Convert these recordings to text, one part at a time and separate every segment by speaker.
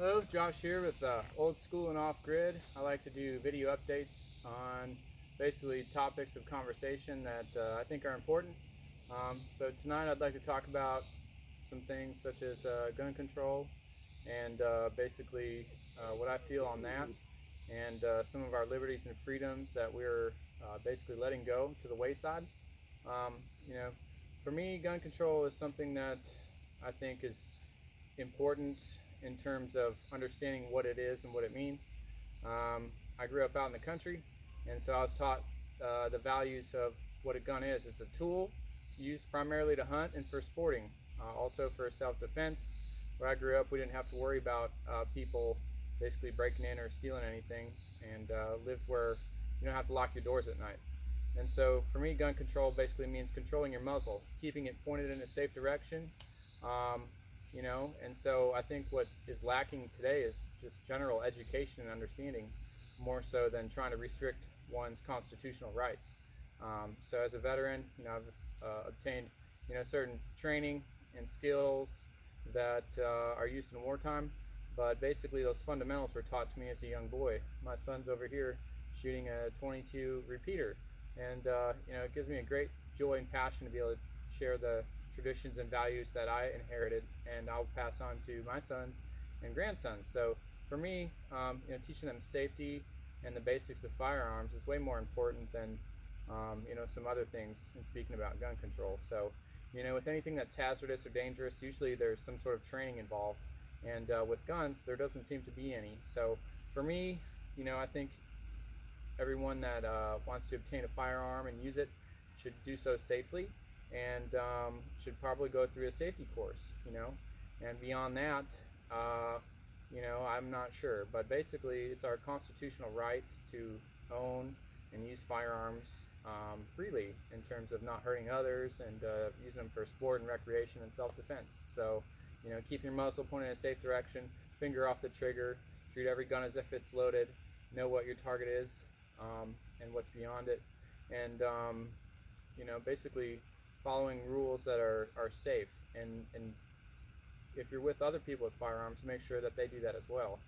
Speaker 1: Hello, Josh here with Old School and Off Grid. I like to do video updates on basically topics of conversation that I think are important. So tonight I'd like to talk about some things such as gun control and basically what I feel on that, and some of our liberties and freedoms that we're basically letting go to the wayside. Um, you know, for me, gun control is something that I think is important in terms of understanding what it is and what it means. I grew up out in the country, and so I was taught the values of what a gun is. It's a tool used primarily to hunt and for sporting, also for self-defense. Where I grew up, we didn't have to worry about people basically breaking in or stealing anything, and lived where you don't have to lock your doors at night. And so for me, gun control basically means controlling your muzzle, keeping it pointed in a safe direction. Um, and so I think what is lacking today is just general education and understanding, more so than trying to restrict one's constitutional rights. So as a veteran, I've obtained, certain training and skills that are used in wartime, but basically those fundamentals were taught to me as a young boy. My son's over here shooting a 22 repeater, and it gives me a great joy and passion to be able to share the traditions and values that I inherited, and I'll pass on to my sons and grandsons. So for me, teaching them safety and the basics of firearms is way more important than some other things in speaking about gun control. So with anything that's hazardous or dangerous, usually there's some sort of training involved, and with guns there doesn't seem to be any. So for me, I think everyone that wants to obtain a firearm and use it should do so safely, and should probably go through a safety course, and beyond that, I'm not sure, but basically it's our constitutional right to own and use firearms freely in terms of not hurting others, and using them for sport and recreation and self-defense. So, keep your muzzle pointed in a safe direction, finger off the trigger, treat every gun as if it's loaded, know what your target is, and what's beyond it, and basically following rules that are safe, and if you're with other people with firearms, make sure that they do that as well.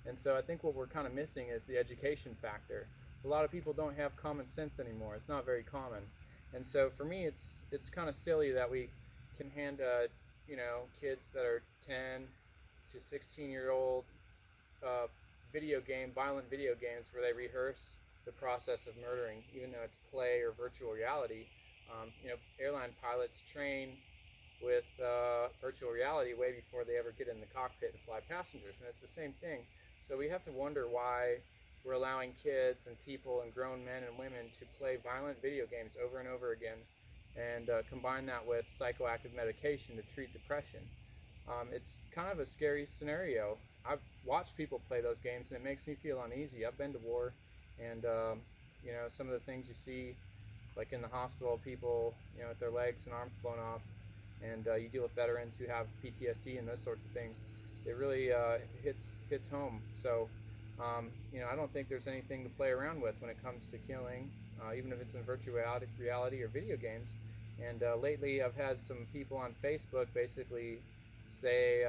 Speaker 1: And so I think what we're kind of missing is the education factor. A lot of people don't have common sense anymore. It's not very common. And so for me, it's kind of silly that we can hand kids that are 10 to 16-year-old violent video games where they rehearse the process of murdering, even though it's play or virtual reality. Airline pilots train with virtual reality way before they ever get in the cockpit and fly passengers, and it's the same thing. So we have to wonder why we're allowing kids and people and grown men and women to play violent video games over and over again, and combine that with psychoactive medication to treat depression. It's kind of a scary scenario. I've watched people play those games, and it makes me feel uneasy. I've been to war, and some of the things you see, like in the hospital, people with their legs and arms blown off, and you deal with veterans who have PTSD and those sorts of things. It really hits home. So I don't think there's anything to play around with when it comes to killing, even if it's in virtual reality or video games. And lately I've had some people on Facebook basically say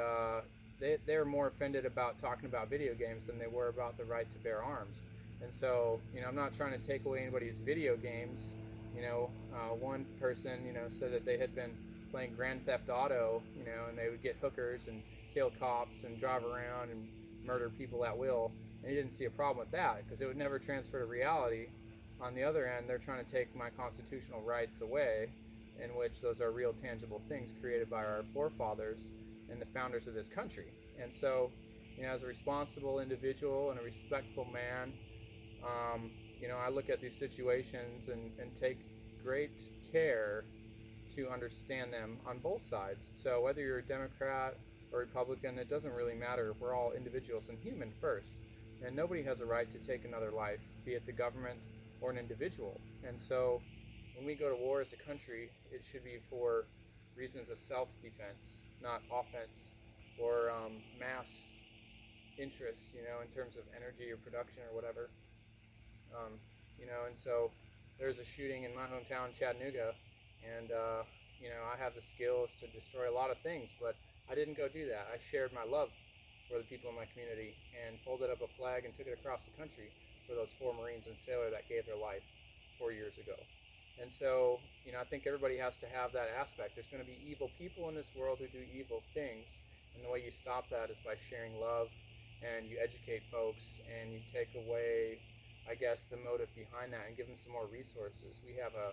Speaker 1: they're more offended about talking about video games than they were about the right to bear arms. And so I'm not trying to take away anybody's video games. One person said that they had been playing Grand Theft Auto, and they would get hookers and kill cops and drive around and murder people at will, and he didn't see a problem with that because it would never transfer to reality. On the other end, they're trying to take my constitutional rights away, in which those are real tangible things created by our forefathers and the founders of this country. And so, as a responsible individual and a respectful man, I look at these situations and take great care to understand them on both sides. So whether you're a Democrat or Republican, it doesn't really matter. We're all individuals and human first. And nobody has a right to take another life, be it the government or an individual. And so when we go to war as a country, it should be for reasons of self-defense, not offense or mass interest, in terms of energy or production or whatever. And so there's a shooting in my hometown, Chattanooga, and I have the skills to destroy a lot of things, but I didn't go do that. I shared my love were the people in my community, and folded up a flag and took it across the country for those 4 Marines and sailor that gave their life 4 years ago. And so, I think everybody has to have that aspect. There's going to be evil people in this world who do evil things, and the way you stop that is by sharing love, and you educate folks, and you take away, I guess, the motive behind that and give them some more resources. We have a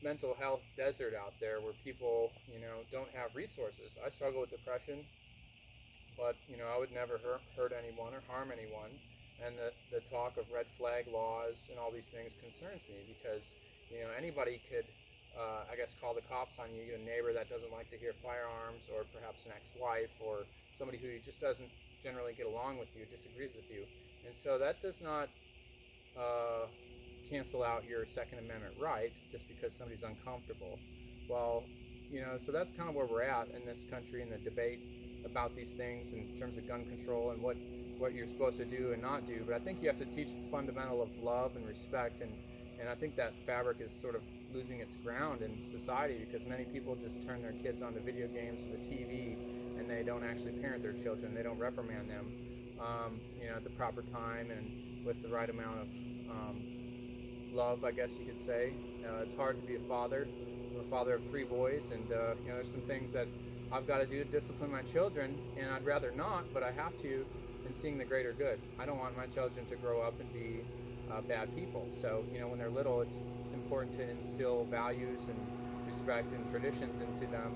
Speaker 1: mental health desert out there where people, don't have resources. I struggle with depression, but, I would never hurt anyone or harm anyone. And the talk of red flag laws and all these things concerns me because, anybody could, I guess, call the cops on you, a neighbor that doesn't like to hear firearms, or perhaps an ex-wife, or somebody who just doesn't generally get along with you, disagrees with you. And so that does not cancel out your Second Amendment right just because somebody's uncomfortable. Well, so that's kind of where we're at in this country in the debate about these things in terms of gun control and what you're supposed to do and not do. But I think you have to teach the fundamental of love and respect, and I think that fabric is sort of losing its ground in society because many people just turn their kids onto video games or the TV, and they don't actually parent their children. They don't reprimand them, at the proper time and with the right amount of love, I guess you could say. It's hard to be a father. I'm a father of 3 boys, and there's some things that I've got to do to discipline my children, and I'd rather not, but I have to, in seeing the greater good. I don't want my children to grow up and be bad people. So, when they're little, it's important to instill values and respect and traditions into them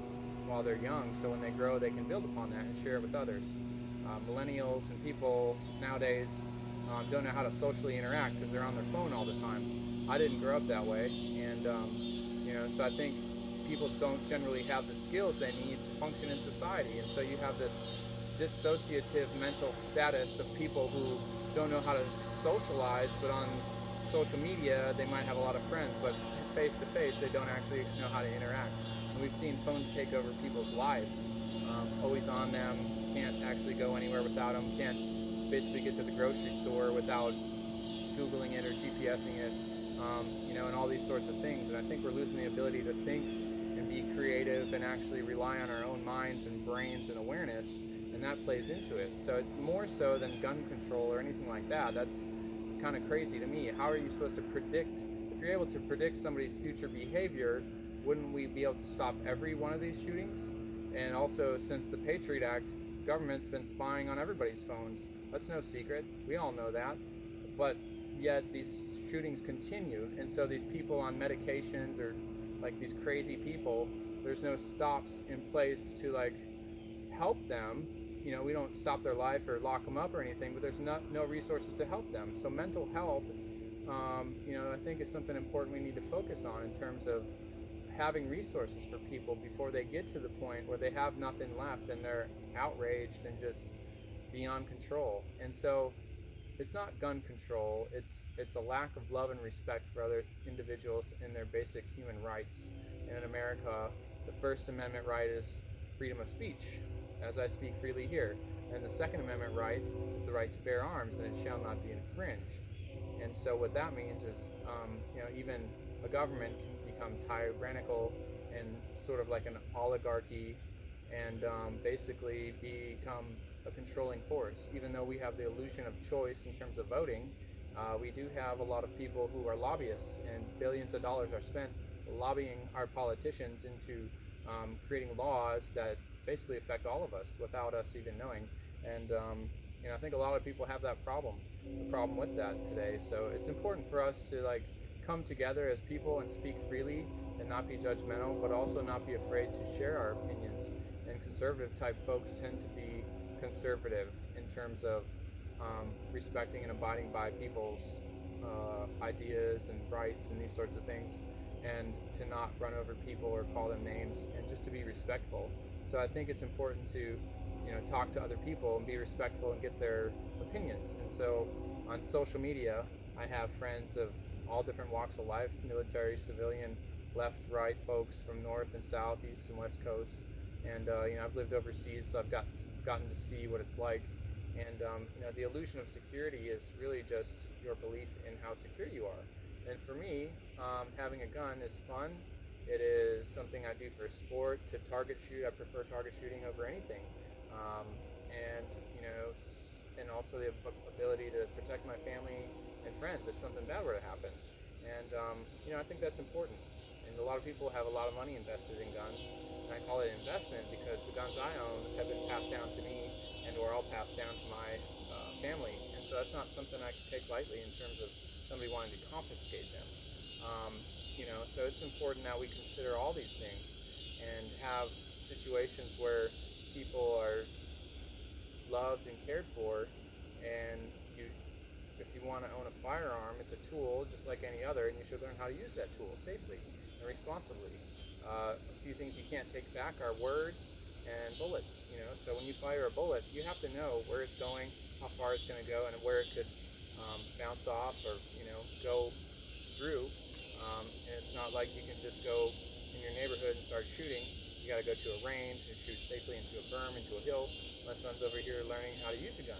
Speaker 1: while they're young, so when they grow, they can build upon that and share it with others. Millennials and people nowadays don't know how to socially interact because they're on their phone all the time. I didn't grow up that way, and so I think people don't generally have the skills they need to function in society, and so you have this dissociative mental status of people who don't know how to socialize, but on social media they might have a lot of friends, but face to face they don't actually know how to interact. And we've seen phones take over people's lives, always on them, can't actually go anywhere without them, can't basically get to the grocery store without Googling it or GPSing it, and all these sorts of things. And I think we're losing the ability to think and be creative and actually rely on our own minds and brains and awareness, and that plays into it. So it's more so than gun control or anything like that. That's kind of crazy to me. How are you supposed to predict, if you're able to predict somebody's future behavior, wouldn't we be able to stop every one of these shootings? And also, since the Patriot Act, government's been spying on everybody's phones. That's no secret. We all know that. But yet these shootings continue, and so these people on medications or like these crazy people, there's no stops in place to like help them. We don't stop their life or lock them up or anything, but there's no resources to help them. So mental health, I think is something important we need to focus on in terms of having resources for people before they get to the point where they have nothing left and they're outraged and just beyond control. And so it's not gun control, it's a lack of love and respect for other individuals and their basic human rights. And in America, the First Amendment right is freedom of speech, as I speak freely here. And the Second Amendment right is the right to bear arms, and it shall not be infringed. And so what that means is, even a government can become tyrannical and sort of like an oligarchy, and basically become a controlling force. Even though we have the illusion of choice in terms of voting, we do have a lot of people who are lobbyists, and billions of dollars are spent lobbying our politicians into creating laws that basically affect all of us without us even knowing. And I think a lot of people have the problem with that today. So it's important for us to come together as people and speak freely and not be judgmental, but also not be afraid to share our opinions. And conservative type folks tend to be conservative in terms of respecting and abiding by people's ideas and rights and these sorts of things, and to not run over people or call them names, and just to be respectful. So I think it's important to talk to other people and be respectful and get their opinions. And so on social media, I have friends of all different walks of life, military, civilian, left, right folks from north and south, east and west coast. And I've lived overseas, so I've gotten to see what it's like. And the illusion of security is really just your belief in how secure you are. And for me, having a gun is fun. It is something I do for sport, to target shoot. I prefer target shooting over anything. and and also the ability to protect my family and friends if something bad were to happen. And I think that's important. And a lot of people have a lot of money invested in guns, and I call it investment because the guns I own have been passed down to me and or all passed down to my family, and so that's not something I can take lightly in terms of somebody wanting to confiscate them. So it's important that we consider all these things and have situations where people are loved and cared for, and if you want to own a firearm, it's a tool just like any other, and you should learn how to use that tool safely and responsibly. A few things you can't take back are words and bullets. So when you fire a bullet, you have to know where it's going, how far it's going to go, and where it could bounce off or go through. And it's not like you can just go in your neighborhood and start shooting. You got to go to a range and shoot safely into a berm, into a hill. My son's over here learning how to use a gun,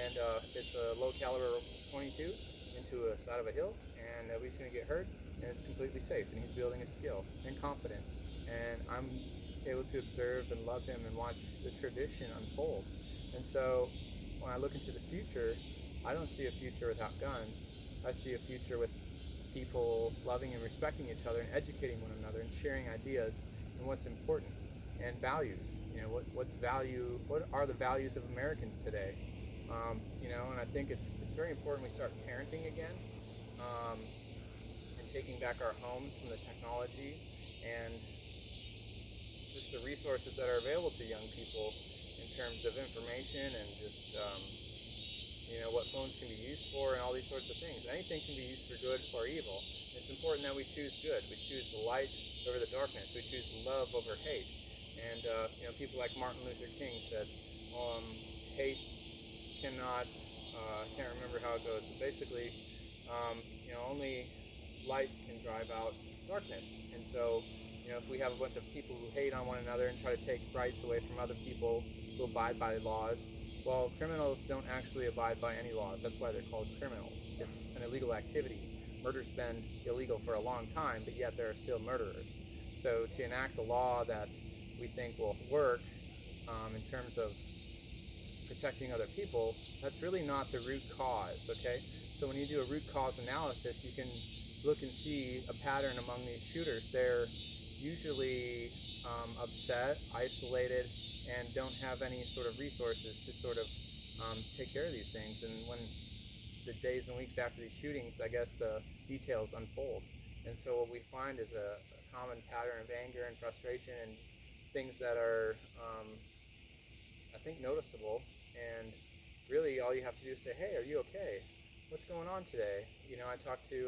Speaker 1: and it's a low caliber 22 into a side of a hill, and nobody's going to get hurt, and it's completely safe, and he's building a skill and confidence, and I'm able to observe and love him and watch the tradition unfold. And so when I look into the future, I don't see a future without guns. I see a future with people loving and respecting each other and educating one another and sharing ideas and what's important and values. What are the values of Americans today? And I think it's very important we start parenting again, and taking back our homes from the technology and just the resources that are available to young people in terms of information and just what phones can be used for and all these sorts of things. Anything can be used for good or evil. It's important that we choose good. We choose the light over the darkness. We choose love over hate. And people like Martin Luther King said, hate cannot. I can't remember how it goes, but basically, only light can drive out darkness. And so, if we have a bunch of people who hate on one another and try to take rights away from other people who abide by laws, well, criminals don't actually abide by any laws. That's why they're called criminals. It's an illegal activity. Murder's been illegal for a long time, but yet there are still murderers. So to enact a law that we think will work in terms of protecting other people, that's really not the root cause, okay? So when you do a root cause analysis, you can look and see a pattern among these shooters. They're usually upset, isolated, and don't have any sort of resources to sort of take care of these things. And when the days and weeks after these shootings, I guess the details unfold. And so what we find is a common pattern of anger and frustration and things that are, I think, noticeable. And really all you have to do is say, hey, are you okay? What's going on today? I talked to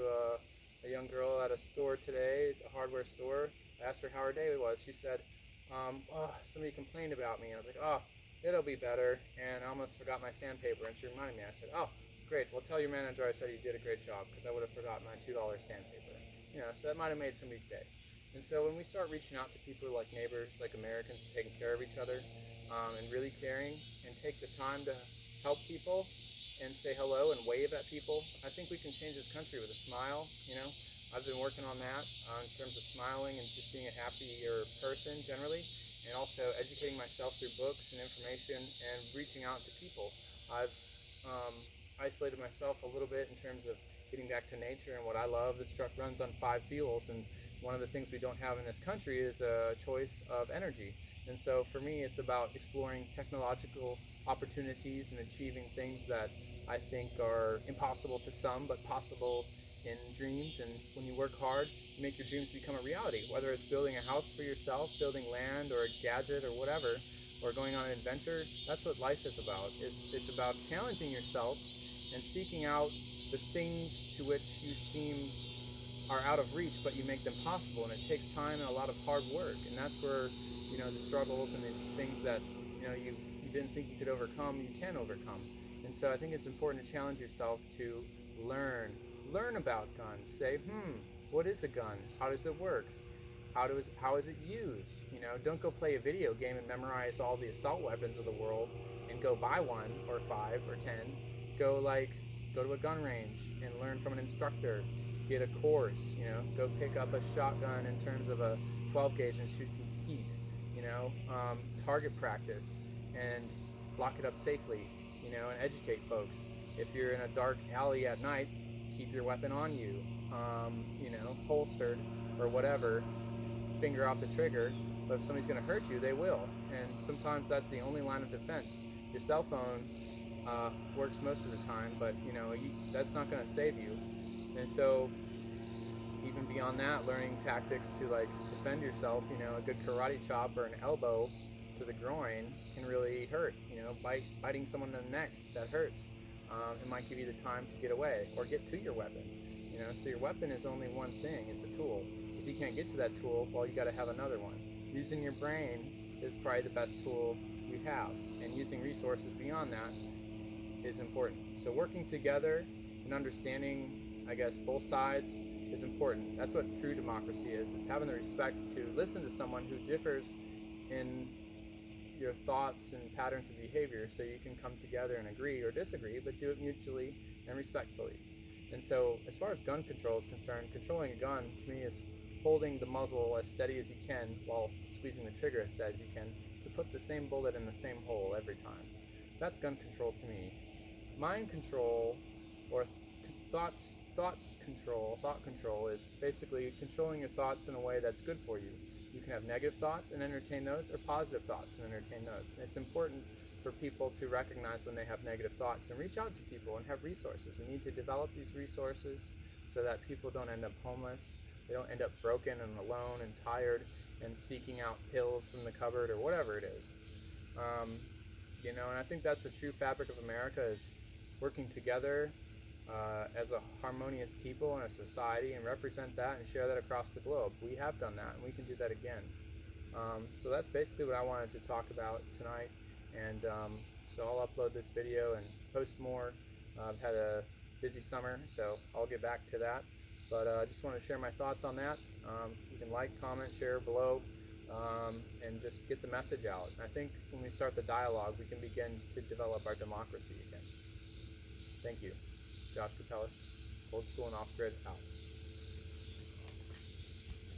Speaker 1: a young girl at a store today, a hardware store. I asked her how her day was. She said, somebody complained about me. I was like, it'll be better. And I almost forgot my sandpaper, and she reminded me. I said, great, well, tell your manager I said you did a great job, because I would have forgotten my $2 sandpaper. So that might have made somebody's day. And so when we start reaching out to people like neighbors, like Americans, taking care of each other, and really caring, and take the time to help people and say hello and wave at people, I think we can change this country with a smile. I've been working on that in terms of smiling and just being a happier person generally, and also educating myself through books and information and reaching out to people. I've isolated myself a little bit in terms of getting back to nature and what I love. This truck runs on 5 fuels, and one of the things we don't have in this country is a choice of energy. And so for me, it's about exploring technological opportunities and achieving things that I think are impossible to some, but possible in dreams. And when you work hard, you make your dreams become a reality, whether it's building a house for yourself, building land or a gadget or whatever, or going on an adventure. That's what life is about. It's about challenging yourself and seeking out the things to which you seem are out of reach, but you make them possible. And it takes time and a lot of hard work. And that's where, the struggles and the things that, you didn't think you could overcome, you can overcome. And so I think it's important to challenge yourself to learn about guns. Say, what is a gun? How does it work? How is it used? Don't go play a video game and memorize all the assault weapons of the world and go buy one or 5 or 10. Go to a gun range and learn from an instructor. Get a course, go pick up a shotgun in terms of a 12 gauge and shoot some skeet, target practice, and lock it up safely, you know, and educate folks. If you're in a dark alley at night, keep your weapon on you, you know, holstered or whatever, finger off the trigger. But if somebody's going to hurt you, they will. And sometimes that's the only line of defense. Your cell phone works most of the time, but you know, that's not going to save you. And so even beyond that, learning tactics to like defend yourself, you know, a good karate chop or an elbow to the groin can really hurt. You know, biting someone in the neck, that hurts. It might give you the time to get away or get to your weapon. You know, so your weapon is only one thing, it's a tool. If you can't get to that tool, well, you got to have another one. Using your brain is probably the best tool you have, and using resources beyond that is important. So working together and understanding, I guess, both sides is important. That's what true democracy is. It's having the respect to listen to someone who differs in your thoughts and patterns of behavior, so you can come together and agree or disagree, but do it mutually and respectfully. And so as far as gun control is concerned, controlling a gun to me is holding the muzzle as steady as you can while squeezing the trigger as steady as you can to put the same bullet in the same hole every time. That's gun control to me. Mind control, or thought control is basically controlling your thoughts in a way that's good for you. You can have negative thoughts and entertain those, or positive thoughts and entertain those. And it's important for people to recognize when they have negative thoughts and reach out to people and have resources. We need to develop these resources so that people don't end up homeless, they don't end up broken and alone and tired and seeking out pills from the cupboard or whatever it is. You know, and I think that's the true fabric of America, is working together as a harmonious people and a society, and represent that and share that across the globe. We have done that, and we can do that again. So that's basically what I wanted to talk about tonight, and so I'll upload this video and post more. I've had a busy summer, so I'll get back to that, but I just want to share my thoughts on that. You can like, comment, share below, and just get the message out. And I think when we start the dialogue, we can begin to develop our democracy again. Thank you. Josh Capellis, Old School and Off Grid, out.